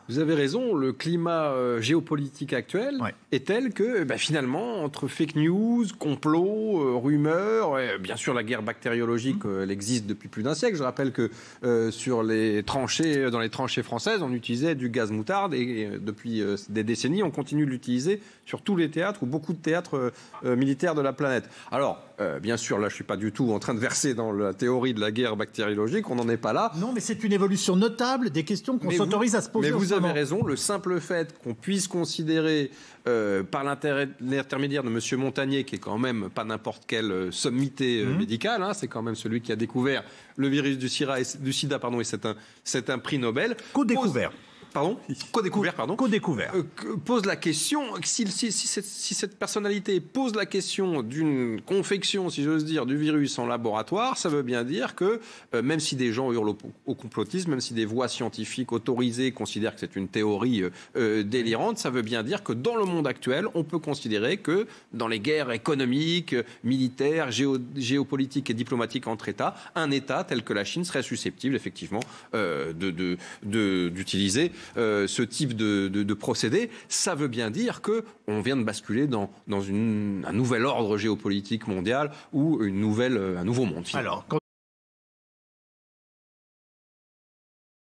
Vous avez raison, le climat géopolitique actuel est tel que finalement, entre fake news, complots, rumeurs, bien sûr la guerre bactériologique, elle existe depuis plus d'un siècle. Je rappelle que dans les tranchées françaises, on utilisait du gaz moutarde et depuis des décennies, on continue de l'utiliser sur tous les théâtres ou beaucoup de théâtres militaires de la planète. Alors, bien sûr, là je ne suis pas du tout en train de verser dans la théorie de la guerre bactériologique, on n'en est pas là. Non, mais c'est une évolution notable des questions qu'on s'autorise à se poser. Mais vous avez raison, le simple fait qu'on puisse considérer par l'intermédiaire de M. Montagnier, qui est quand même pas n'importe quelle sommité médicale, c'est quand même celui qui a découvert le virus du sida, et c'est un prix Nobel. Co-découvert. Co-découvert. Pose la question, si cette personnalité pose la question d'une confection, si j'ose dire, du virus en laboratoire, ça veut bien dire que, même si des gens hurlent au complotisme, même si des voix scientifiques autorisées considèrent que c'est une théorie délirante, ça veut bien dire que dans le monde actuel, on peut considérer que dans les guerres économiques, militaires, géopolitiques et diplomatiques entre États, un État tel que la Chine serait susceptible, effectivement, d'utiliser ce type de procédé. Ça veut bien dire qu'on vient de basculer dans un nouvel ordre géopolitique mondial ou un nouveau monde. Finalement. Alors,